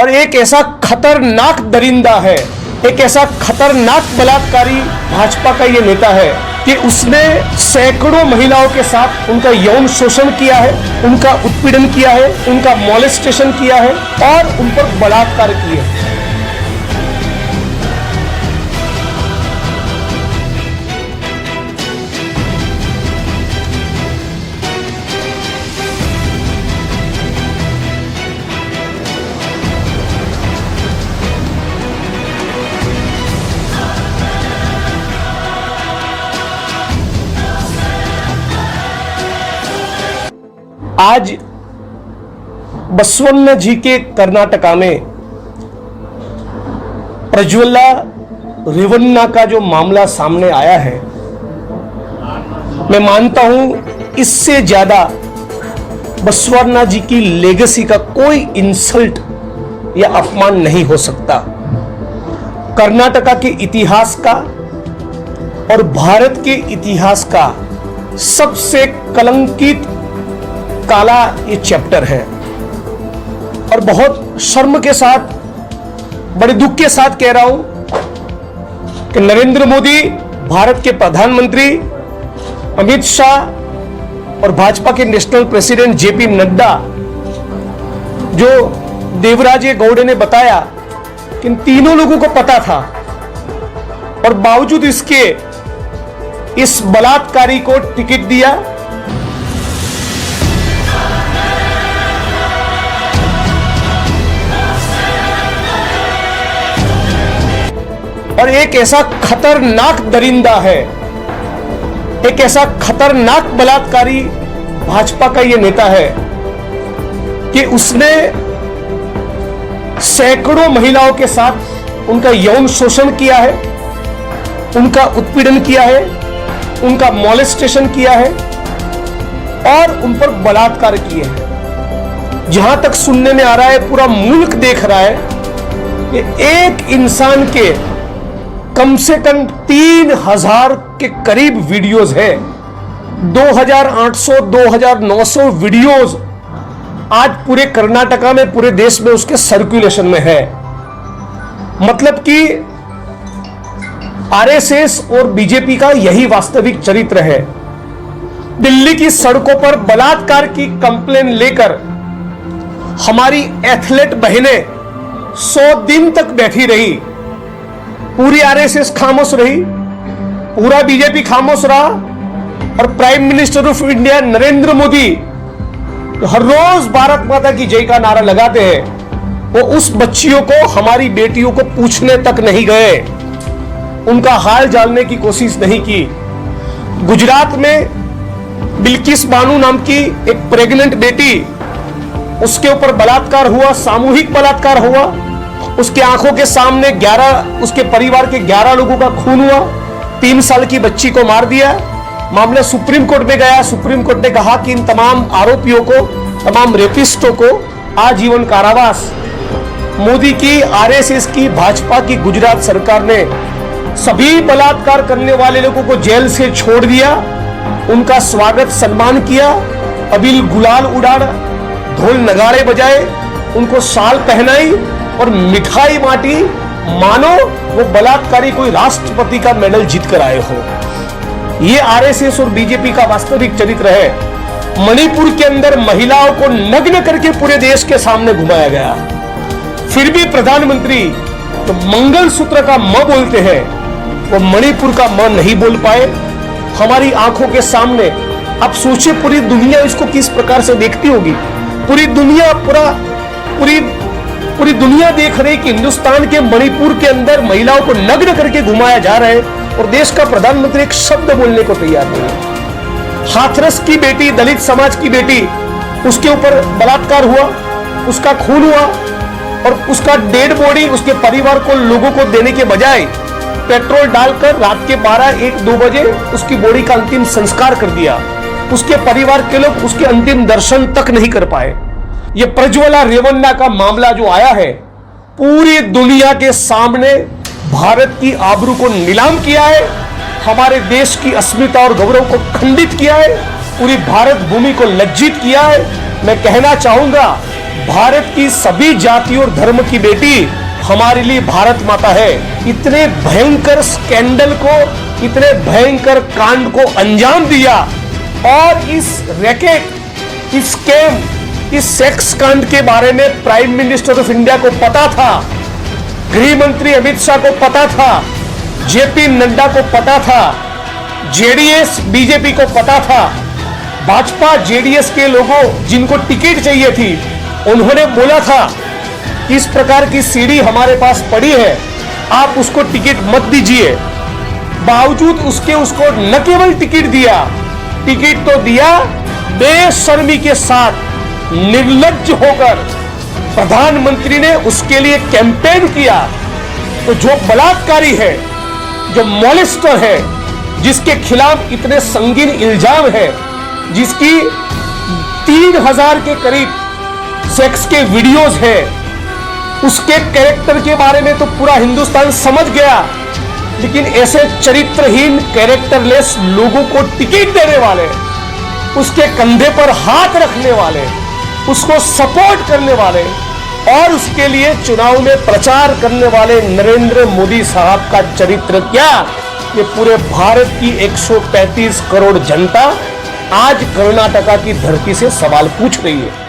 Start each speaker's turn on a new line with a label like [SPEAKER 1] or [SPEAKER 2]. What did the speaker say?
[SPEAKER 1] और एक ऐसा खतरनाक दरिंदा है, एक ऐसा खतरनाक बलात्कारी भाजपा का ये नेता है कि उसने सैकड़ों महिलाओं के साथ उनका यौन शोषण किया है, उनका उत्पीड़न किया है, उनका मॉलेस्टेशन किया है और उन पर बलात्कार किए हैं। आज बसवण्ण जी के कर्नाटका में प्रज्वला रेवन्ना का जो मामला सामने आया है, मैं मानता हूं इससे ज्यादा बसवण्ण जी की लेगेसी का कोई इंसल्ट या अपमान नहीं हो सकता। कर्नाटका के इतिहास का और भारत के इतिहास का सबसे कलंकित काला ये चैप्टर है और बहुत शर्म के साथ, बड़े दुख के साथ कह रहा हूं कि नरेंद्र मोदी, भारत के प्रधानमंत्री अमित शाह और भाजपा के नेशनल प्रेसिडेंट जेपी नड्डा, जो देवराजे गौड़े ने बताया कि इन तीनों लोगों को पता था और बावजूद इसके इस बलात्कारी को टिकट दिया। और एक ऐसा खतरनाक दरिंदा है, एक ऐसा खतरनाक बलात्कारी भाजपा का यह नेता है कि उसने सैकड़ों महिलाओं के साथ उनका यौन शोषण किया है, उनका उत्पीड़न किया है, उनका मॉलेस्टेशन किया है और उन पर बलात्कार किए हैं। जहां तक सुनने में आ रहा है, पूरा मुल्क देख रहा है कि एक इंसान के कम से कम 3000 के करीब वीडियोस है। 2800 2900 वीडियोस आज पूरे कर्नाटका में, पूरे देश में उसके सर्कुलेशन में है। मतलब कि आरएसएस और बीजेपी का यही वास्तविक चरित्र है। दिल्ली की सड़कों पर बलात्कार की कंप्लेन लेकर हमारी एथलीट बहनें 100 दिन तक बैठी रही। पूरी आरएसएस खामोश रही, पूरा बीजेपी खामोश रहा और prime minister of India Narendra Modi हर रोज भारत माता की जय का नारा लगाते हैं, वो उस बच्चियों को, हमारी बेटियों को पूछने तक नहीं गए, उनका हाल जानने की कोशिश नहीं की। गुजरात में बिल्किस बानू नाम की एक प्रेग्नेंट बेटी, उसके ऊपर बलात्कार हुआ, सामूहिक बलात्कार हुआ। उसके आंखों के सामने उसके परिवार के 11 लोगों का खून हुआ। 3 साल की बच्ची को मार दिया। मामला सुप्रीम कोर्ट में गया। सुप्रीम कोर्ट ने कहा कि इन तमाम आरोपियों को, तमाम रेपिस्टों को आजीवन कारावास। मोदी की, आरएसएस की, भाजपा की गुजरात सरकार ने सभी बलात्कार करने वाले लोगों को जेल से छोड़ दिया, उनका स्वागत सम्मान किया, अबील गुलाल उड़ाया, ढोल नगाड़े बजाए, उनको शाल पहनाई और मिठाई बांटी, मानो वो बलात्कारी कोई राष्ट्रपति का मेडल जीत कर आए हो। ये आरएसएस और बीजेपी का वास्तविक चरित्र है। मणिपुर के अंदर महिलाओं को नग्न करके पूरे देश के सामने घुमाया गया, फिर भी प्रधानमंत्री तो मंगलसूत्र का म बोलते हैं, वो मणिपुर का म नहीं बोल पाए। हमारी आंखों के सामने आप सोचिए, पूरी दुनिया इसको किस प्रकार से देखती होगी। पूरी दुनिया देख रही कि हिंदुस्तान के मणिपुर के अंदर महिलाओं को नग्न करके घुमाया जा रहा है और देश का प्रधानमंत्री एक शब्द बोलने को तैयार नहीं है। हाथरस की बेटी, दलित समाज की बेटी, उसके ऊपर बलात्कार हुआ, उसका खून हुआ और उसका डेड बॉडी उसके परिवार को, लोगों को देने के बजाय पेट्रोल डालकर रात के 12-1-2 बजे उसकी बॉडी का अंतिम संस्कार कर दिया। उसके परिवार के लोग उसके अंतिम दर्शन तक नहीं कर पाए। ये प्रज्वला रेवन्ना का मामला जो आया है, पूरी दुनिया के सामने भारत की आबरू को नीलाम किया है, हमारे देश की अस्मिता और गौरव को खंडित किया है, पूरी भारत भूमि को लज्जित किया है। मैं कहना चाहूंगा भारत की सभी जाति और धर्म की बेटी हमारे लिए भारत माता है। इतने भयंकर स्कैंडल को, इतने भयंकर कांड को अंजाम दिया और इस रैकेट, इस स्कैम, इस सेक्स कांड के बारे में प्राइम मिनिस्टर ऑफ इंडिया को पता था, गृह मंत्री अमित शाह को पता था, जेपी नड्डा को पता था, जेडीएस बीजेपी को पता था, भाजपा जेडीएस के लोगों जिनको टिकट चाहिए थी उन्होंने बोला था इस प्रकार की सीढ़ी हमारे पास पड़ी है, आप उसको टिकट मत दीजिए। बावजूद उसके उसको न केवल टिकट दिया, टिकट तो दिया, बेशर्मी के साथ निर्लज्ज होकर प्रधानमंत्री ने उसके लिए कैंपेन किया। तो जो बलात्कारी है, जो मॉलेस्टर है, जिसके खिलाफ इतने संगीन इल्जाम है, जिसकी 3000 के करीब सेक्स के वीडियोस है, उसके कैरेक्टर के बारे में तो पूरा हिंदुस्तान समझ गया। लेकिन ऐसे चरित्रहीन, कैरेक्टरलेस लोगों को टिकट देने वाले, उसके कंधे पर हाथ रखने वाले, उसको सपोर्ट करने वाले और उसके लिए चुनाव में प्रचार करने वाले नरेंद्र मोदी साहब का चरित्र क्या, ये पूरे भारत की 135 करोड़ जनता आज कर्नाटका की धरती से सवाल पूछ रही है।